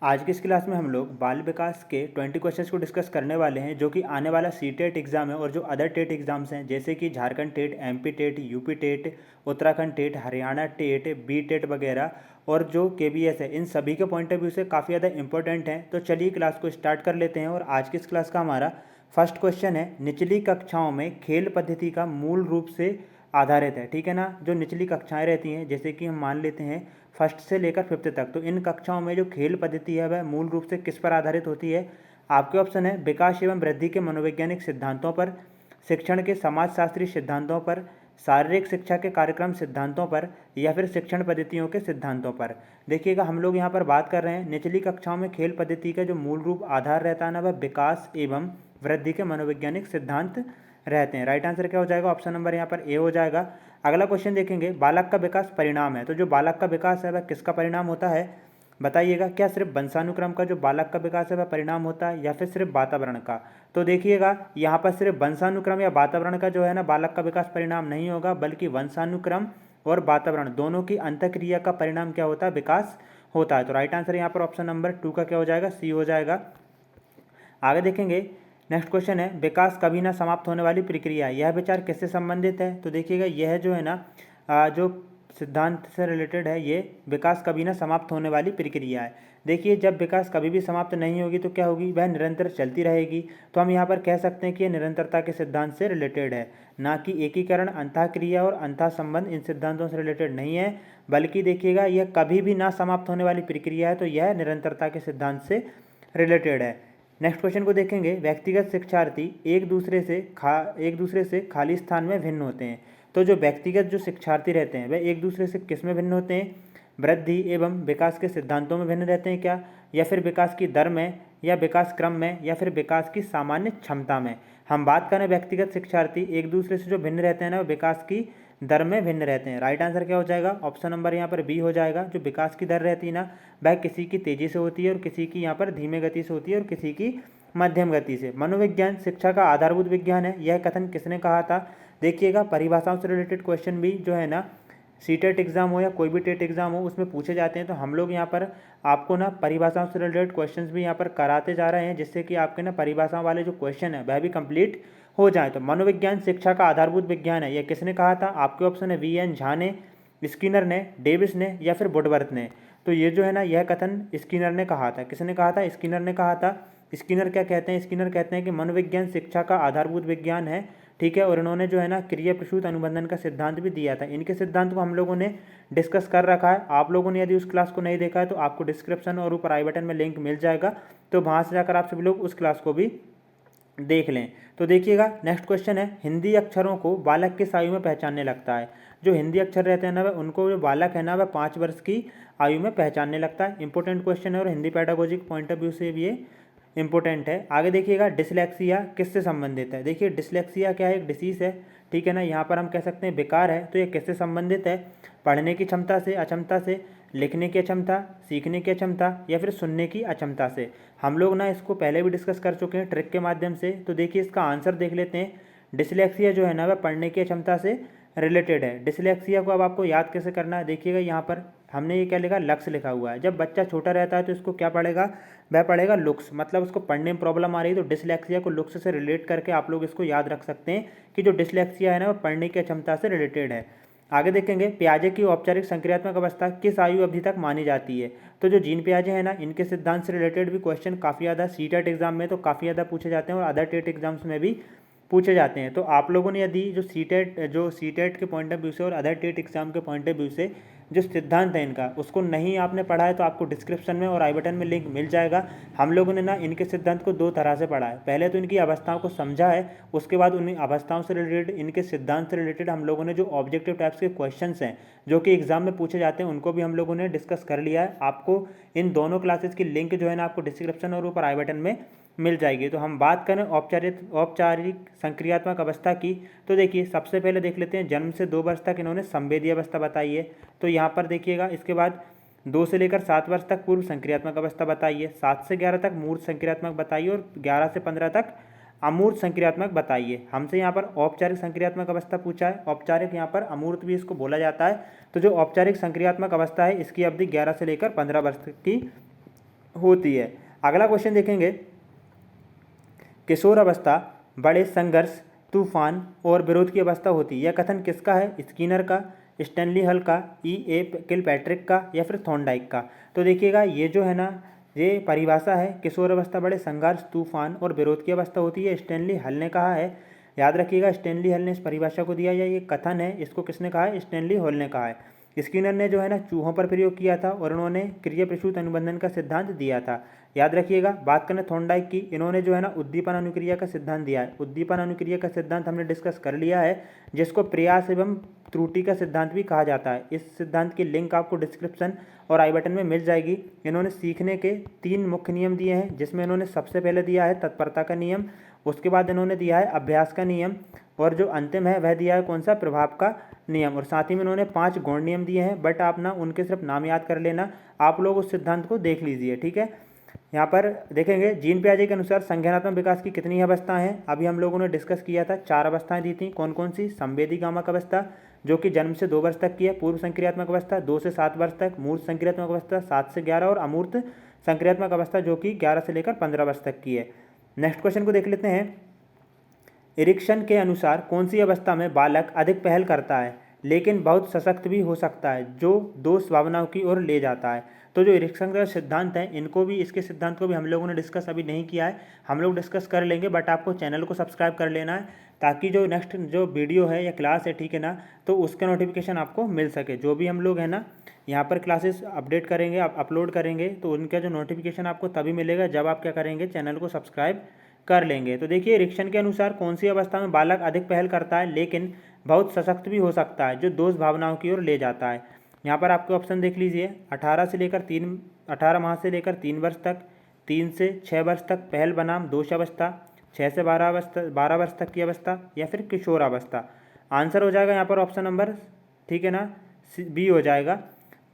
आज की इस क्लास में हम लोग बाल विकास के 20 क्वेश्चंस को डिस्कस करने वाले हैं जो कि आने वाला सी टेट एग्ज़ाम है और जो अदर टेट एग्ज़ाम्स हैं जैसे कि Jharkhand TET, MP TET, UP TET, Uttarakhand TET, Haryana TET, B TET वगैरह और जो केबीएस है, इन सभी के पॉइंट ऑफ व्यू से काफ़ी ज़्यादा इंपॉर्टेंट हैं। तो चलिए क्लास को स्टार्ट कर लेते हैं। और आज की इस क्लास का हमारा फर्स्ट क्वेश्चन है, निचली कक्षाओं में खेल पद्धति का मूल रूप से आधारित है। ठीक है ना, जो निचली कक्षाएं रहती हैं जैसे कि हम मान लेते हैं फर्स्ट से लेकर फिफ्थ तक, तो इन कक्षाओं में जो खेल पद्धति है वह मूल रूप से किस पर आधारित होती है। आपके ऑप्शन है विकास एवं वृद्धि के मनोवैज्ञानिक सिद्धांतों पर, शिक्षण के समाजशास्त्री सिद्धांतों पर, शारीरिक शिक्षा के कार्यक्रम सिद्धांतों पर, या फिर शिक्षण पद्धतियों के सिद्धांतों पर। देखिएगा, हम लोग यहाँ पर बात कर रहे हैं निचली कक्षाओं में खेल पद्धति का जो मूल रूप आधार रहता है ना, वह विकास एवं वृद्धि के मनोवैज्ञानिक सिद्धांत रहते हैं। राइट आंसर क्या हो जाएगा? ऑप्शन नंबर यहाँ पर ए हो जाएगा। अगला क्वेश्चन देखेंगे, बालक का विकास परिणाम है। तो जो बालक का विकास है वह किसका परिणाम होता है, बताइएगा। क्या सिर्फ वंशानुक्रम का जो बालक का विकास है वह परिणाम होता है, या फिर सिर्फ वातावरण का? तो देखिएगा, यहाँ पर सिर्फ वंशानुक्रम या वातावरण का जो है ना बालक का विकास परिणाम नहीं होगा, बल्कि वंशानुक्रम और वातावरण दोनों की अंतःक्रिया का परिणाम क्या होता है? विकास होता है। तो राइट आंसर यहाँ पर ऑप्शन नंबर 2 का क्या हो जाएगा? सी हो जाएगा। आगे देखेंगे, नेक्स्ट क्वेश्चन है, विकास कभी ना समाप्त होने वाली प्रक्रिया है, यह विचार किससे संबंधित है? तो देखिएगा, यह जो है ना जो सिद्धांत से रिलेटेड है, ये विकास कभी ना समाप्त होने वाली प्रक्रिया है। देखिए, जब विकास कभी भी समाप्त नहीं होगी तो क्या होगी? वह निरंतर चलती रहेगी। तो हम यहाँ पर कह सकते हैं कि यह निरंतरता के सिद्धांत से रिलेटेड है, ना कि एकीकरण, अंतःक्रिया और अंतः संबंध इन सिद्धांतों से रिलेटेड नहीं है। बल्कि देखिएगा, यह कभी भी ना समाप्त होने वाली प्रक्रिया है, तो यह निरंतरता के सिद्धांत से रिलेटेड है। नेक्स्ट क्वेश्चन को देखेंगे, व्यक्तिगत शिक्षार्थी एक दूसरे से खाली स्थान में भिन्न होते हैं। तो जो व्यक्तिगत जो शिक्षार्थी रहते हैं वह एक दूसरे से किस में भिन्न होते हैं? वृद्धि एवं विकास के सिद्धांतों में भिन्न रहते हैं क्या, या फिर विकास की दर में, या विकास क्रम में, या फिर विकास की सामान्य क्षमता में? हम बात करें व्यक्तिगत शिक्षार्थी एक दूसरे से जो भिन्न रहते हैं ना, विकास की दर में भिन्न रहते हैं। राइट आंसर क्या हो जाएगा? ऑप्शन नंबर यहाँ पर बी हो जाएगा। जो विकास की दर रहती है ना, वह किसी की तेजी से होती है और किसी की यहाँ पर धीमे गति से होती है और किसी की मध्यम गति से। मनोविज्ञान शिक्षा का आधारभूत विज्ञान है, यह कथन किसने कहा था? देखिएगा, परिभाषाओं से रिलेटेड क्वेश्चन भी जो है ना सी टेट एग्जाम हो या कोई भी टेट एग्जाम हो उसमें पूछे जाते हैं। तो हम लोग यहाँ पर आपको ना परिभाषाओं से रिलेटेड क्वेश्चंस भी यहाँ पर कराते जा रहे हैं, जिससे कि आपके ना परिभाषाओं वाले जो क्वेश्चन है वह भी कंप्लीट हो जाए। तो मनोविज्ञान शिक्षा का आधारभूत विज्ञान है, यह किसने कहा था? आपके ऑप्शन है वी एन झा ने, स्किनर ने, डेविस ने, या फिर वुडवर्थ ने। तो ये जो है ना, यह कथन स्किनर ने कहा था। किसने कहा था? स्किनर ने कहा था। स्किनर क्या कहते हैं? स्किनर कहते हैं कि मनोविज्ञान शिक्षा का आधारभूत विज्ञान है। ठीक है, और इन्होंने जो है ना क्रिया प्रसूत अनुबंधन का सिद्धांत भी दिया था। इनके सिद्धांत को हम लोगों ने डिस्कस कर रखा है। आप लोगों ने यदि उस क्लास को नहीं देखा है तो आपको डिस्क्रिप्शन और ऊपर आई बटन में लिंक मिल जाएगा, तो वहाँ से जाकर आप सभी लोग उस क्लास को भी देख लें। तो देखिएगा, नेक्स्ट क्वेश्चन है, हिंदी अक्षरों को बालक किस आयु में पहचानने लगता है? जो हिंदी अक्षर रहते हैं ना, वह उनको जो बालक है ना वह 5 वर्ष की आयु में पहचानने लगता है। इंपॉर्टेंट क्वेश्चन है और Hindi pedagogic point of view से भी ये इंपॉर्टेंट है। आगे देखिएगा, डिसलेक्सिया किससे संबंधित है? देखिए, डिसलेक्सिया क्या है? एक डिसीज़ है। ठीक है ना, यहाँ पर हम कह सकते हैं विकार है। तो ये किससे संबंधित है? पढ़ने की क्षमता से, अक्षमता से, लिखने की अक्षमता, सीखने की अक्षमता, या फिर सुनने की अक्षमता से? हम लोग ना इसको पहले भी डिस्कस कर चुके हैं ट्रिक के माध्यम से। तो देखिए, इसका आंसर देख लेते हैं। डिसलेक्सिया जो है ना वह पढ़ने की अक्षमता से रिलेटेड है। डिसलेक्सिया को अब आपको याद कैसे करना है? देखिएगा, यहाँ पर हमने ये क्या लिखा? लक्ष्य लिखा हुआ है। जब बच्चा छोटा रहता है तो इसको क्या पढ़ेगा? वह पढ़ेगा लुक्स, मतलब उसको पढ़ने में प्रॉब्लम आ रही है। तो डिसलेक्सिया को लुक्स से रिलेट करके आप लोग इसको याद रख सकते हैं कि जो डिसलेक्सिया है ना वह पढ़ने की क्षमता से रिलेटेड है। आगे देखेंगे, प्याजे की औपचारिक संक्रियात्मक अवस्था किस आयु अवधि तक मानी जाती है? तो जो जीन प्याजे हैं ना, इनके सिद्धांत से रिलेटेड भी क्वेश्चन काफ़ी ज़्यादा सी टेट एग्जाम में तो काफ़ी ज़्यादा पूछे जाते हैं और अदर टेट एग्जाम्स में भी पूछे जाते हैं। तो आप लोगों ने यदि जो सी टेट के पॉइंट ऑफ व्यू से और अदर टेट एग्जाम के पॉइंट ऑफ व्यू से जो सिद्धांत है इनका उसको नहीं आपने पढ़ा है तो आपको डिस्क्रिप्शन में और आई बटन में लिंक मिल जाएगा। हम लोगों ने ना इनके सिद्धांत को 2 तरह से पढ़ा है। पहले तो इनकी अवस्थाओं को समझा है, उसके बाद उन अवस्थाओं से रिलेटेड, इनके सिद्धांत से रिलेटेड हम लोगों ने जो ऑब्जेक्टिव टाइप्स के क्वेश्चंस हैं जो कि एग्जाम में पूछे जाते हैं उनको भी हम लोगों ने डिस्कस कर लिया है। आपको इन दोनों क्लासेस की लिंक जो है ना आपको डिस्क्रिप्शन और ऊपर आई बटन में मिल जाएगी। तो हम बात करें औपचारिक संक्रियात्मक अवस्था की, तो देखिए सबसे पहले देख लेते हैं, जन्म से 2 वर्ष तक इन्होंने संवेदी अवस्था बताई है। तो यहाँ पर देखिएगा, इसके बाद 2 से लेकर 7 वर्ष तक पूर्व संक्रियात्मक अवस्था बताइए, 7 से 11 तक मूर्त संक्रियात्मक बताइए और 11 से 15 तक अमूर्त संक्रियात्मक बताइए। हमसे यहाँ पर औपचारिक संक्रियात्मक अवस्था पूछा है। औपचारिक यहाँ पर अमूर्त भी इसको बोला जाता है। तो जो औपचारिक संक्रियात्मक अवस्था है इसकी अवधि 11 से लेकर 15 वर्ष की होती है। अगला क्वेश्चन देखेंगे, किशोर अवस्था बड़े संघर्ष, तूफान और विरोध की अवस्था होती है। यह कथन किसका है? स्किनर का, स्टैनली हल का, E.A. किलपैट्रिक का या फिर थॉर्नडाइक का? तो देखिएगा ये जो है ना, ये परिभाषा है, किशोर अवस्था बड़े संघर्ष, तूफान और विरोध की अवस्था होती है, स्टैनली हल ने कहा है। याद रखिएगा, स्टैनली हल ने इस परिभाषा को दिया, या ये कथन है, इसको किसने कहा है? स्टैनली हल ने कहा है। स्किनर ने जो है ना चूहों पर प्रयोग किया था और उन्होंने क्रिया प्रसूत अनुबंधन का सिद्धांत दिया था। याद रखिएगा। बात करें थॉर्नडाइक की, इन्होंने जो है ना उद्दीपन अनुक्रिया का सिद्धांत दिया है। उद्दीपन अनुक्रिया का सिद्धांत हमने डिस्कस कर लिया है, जिसको प्रयास एवं त्रुटि का सिद्धांत भी कहा जाता है। इस सिद्धांत की लिंक आपको डिस्क्रिप्शन और आई बटन में मिल जाएगी। इन्होंने सीखने के 3 मुख्य नियम दिए हैं, जिसमें इन्होंने सबसे पहले दिया है तत्परता का नियम, उसके बाद इन्होंने दिया है अभ्यास का नियम, और जो अंतिम है वह दिया है कौन सा? प्रभाव का नियम। और साथ ही में उन्होंने 5 गौण नियम दिए हैं, बट आप ना उनके सिर्फ नाम याद कर लेना, आप लोग उस सिद्धांत को देख लीजिए, ठीक है। यहाँ पर देखेंगे, जीन पियाजे के अनुसार संज्ञानात्मक विकास की कितनी अवस्थाएं हैं? अभी हम लोगों ने डिस्कस किया था, 4 अवस्थाएं दी थी। कौन कौन सी? संवेदी गामक अवस्था, जो कि जन्म से 2 वर्ष तक की है। पूर्व संक्रियात्मक अवस्था 2 से 7 वर्ष तक। मूर्त संक्रियात्मक अवस्था 7 से 11। और अमूर्त संक्रियात्मक अवस्था जो कि 11 से लेकर 15 वर्ष तक की है। नेक्स्ट क्वेश्चन को देख लेते हैं। इरिक्शन के अनुसार कौन सी अवस्था में बालक अधिक पहल करता है लेकिन बहुत सशक्त भी हो सकता है, जो दोष भावनाओं की ओर ले जाता है? तो जो इरिक्शन का सिद्धांत है, इनको भी, इसके सिद्धांत को भी हम लोगों ने डिस्कस अभी नहीं किया है, हम लोग डिस्कस कर लेंगे, बट आपको चैनल को सब्सक्राइब कर लेना है, ताकि जो नेक्स्ट जो वीडियो है या क्लास है, ठीक है ना, तो उसका नोटिफिकेशन आपको मिल सके। जो भी हम लोग है ना यहाँ पर क्लासेस अपडेट करेंगे, अपलोड करेंगे, तो उनका जो नोटिफिकेशन आपको तभी मिलेगा जब आप क्या करेंगे? चैनल को सब्सक्राइब कर लेंगे। तो देखिए, इरिक्शन के अनुसार कौन सी अवस्था में बालक अधिक पहल करता है लेकिन बहुत सशक्त भी हो सकता है, जो दोष भावनाओं की ओर ले जाता है? यहाँ पर आपके ऑप्शन देख लीजिए। 18 माह से लेकर 3 वर्ष तक, 3 से 6 वर्ष तक पहल बनाम दोष अवस्था, 6 से 12 वर्ष तक की अवस्था, या फिर किशोरावस्था? आंसर हो जाएगा यहाँ पर ऑप्शन नंबर, ठीक है ना, बी हो जाएगा।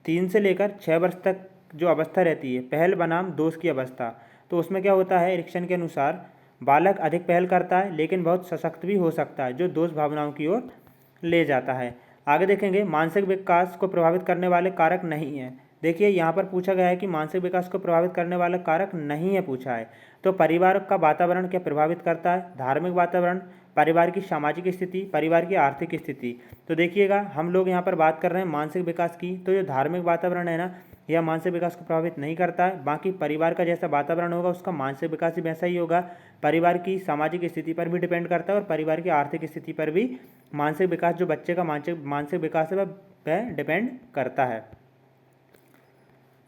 3 से लेकर 6 वर्ष तक जो अवस्था रहती है, पहल बनाम दोष की अवस्था, तो उसमें क्या होता है? इरिक्शन के अनुसार बालक अधिक पहल करता है लेकिन बहुत सशक्त भी हो सकता है, जो दोष भावनाओं की ओर ले जाता है। आगे देखेंगे, मानसिक विकास को प्रभावित करने वाले कारक नहीं है। देखिए, यहाँ पर पूछा गया है कि मानसिक विकास को प्रभावित करने वाला कारक नहीं है पूछा है, तो परिवार का वातावरण क्या प्रभावित करता है? धार्मिक वातावरण, परिवार की सामाजिक स्थिति, परिवार की आर्थिक स्थिति? तो देखिएगा, हम लोग यहाँ पर बात कर रहे हैं मानसिक विकास की, तो जो धार्मिक वातावरण है ना, यह मानसिक विकास को प्रभावित नहीं करता है। बाकी परिवार का जैसा वातावरण होगा, उसका मानसिक विकास भी वैसा ही होगा। परिवार की सामाजिक स्थिति पर भी डिपेंड करता है, और परिवार की आर्थिक स्थिति पर भी मानसिक विकास, जो बच्चे का मानसिक विकास है, वह डिपेंड करता है।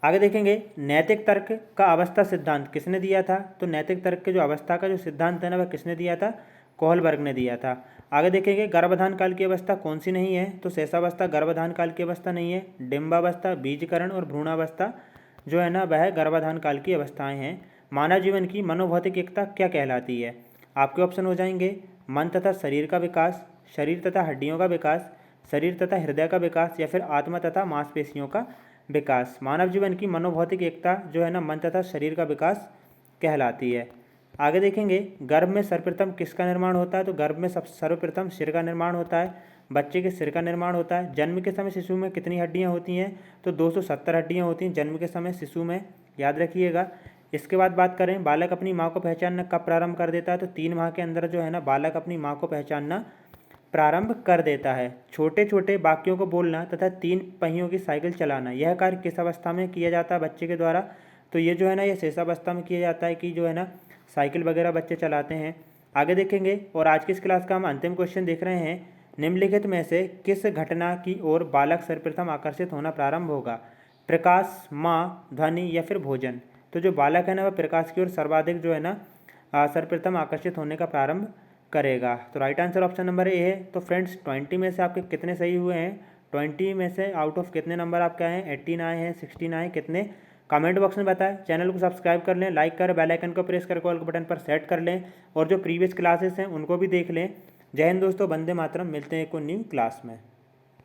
आगे देखेंगे, नैतिक तर्क का अवस्था सिद्धांत किसने दिया था? तो नैतिक तर्क के जो अवस्था का जो सिद्धांत है ना, वह किसने दिया था? कोहलबर्ग ने दिया था। आगे देखेंगे, गर्भाधान काल की अवस्था कौन सी नहीं है? तो शेषावस्था गर्भाधान काल की अवस्था नहीं है। डिम्बावस्था, बीजकरण और भ्रूणावस्था जो है ना, वह गर्भाधान काल की अवस्थाएं हैं। मानव जीवन की मनोभौतिक एकता क्या कहलाती है? आपके ऑप्शन हो जाएंगे, मन तथा शरीर का विकास, शरीर तथा हड्डियों का विकास, शरीर तथा हृदय का विकास, या फिर आत्मा तथा मांसपेशियों का विकास। मानव जीवन की मनोभौतिक एकता जो है ना, मन तथा शरीर का विकास कहलाती है। आगे देखेंगे, गर्भ में सर्वप्रथम किसका निर्माण होता है? तो गर्भ में सर्वप्रथम सिर का निर्माण होता है, बच्चे के सिर का निर्माण होता है। जन्म के समय शिशु में कितनी हड्डियां होती हैं? तो 270 हड्डियां होती हैं जन्म के समय शिशु में, याद रखिएगा। इसके बाद बात करें, बालक अपनी माँ को पहचानना कब प्रारंभ कर देता है? तो 3 माह के अंदर जो है ना, बालक अपनी माँ को पहचानना प्रारंभ कर देता है। छोटे छोटे वाक्यों को बोलना तथा 3 पहियों की साइकिल चलाना, यह कार्य किस अवस्था में किया जाता है बच्चे के द्वारा? तो ये जो है ना, ये शेषावस्था में किया जाता है, कि जो है ना साइकिल वगैरह बच्चे चलाते हैं। आगे देखेंगे, और आज की इस क्लास का हम अंतिम क्वेश्चन देख रहे हैं, निम्नलिखित में से किस घटना की ओर बालक सर्वप्रथम आकर्षित होना प्रारंभ होगा? प्रकाश, माँ, ध्वनि, या फिर भोजन? तो जो बालक है ना, वह प्रकाश की ओर सर्वाधिक जो है ना सर्वप्रथम आकर्षित होने का प्रारंभ करेगा। तो right answer option number A है। तो फ्रेंड्स, 20 में से आपके कितने सही हुए हैं? 20 में से आउट ऑफ कितने नंबर आपके आए हैं? 18 आए हैं, 16 आए, कितने? कमेंट बॉक्स में बताएं। चैनल को सब्सक्राइब कर लें, लाइक करें, बेल आइकन को प्रेस कर कॉल के बटन पर सेट कर लें, और जो प्रीवियस क्लासेस हैं उनको भी देख लें। जय हिंद दोस्तों, वंदे मातरम। मिलते हैं एक न्यू क्लास में।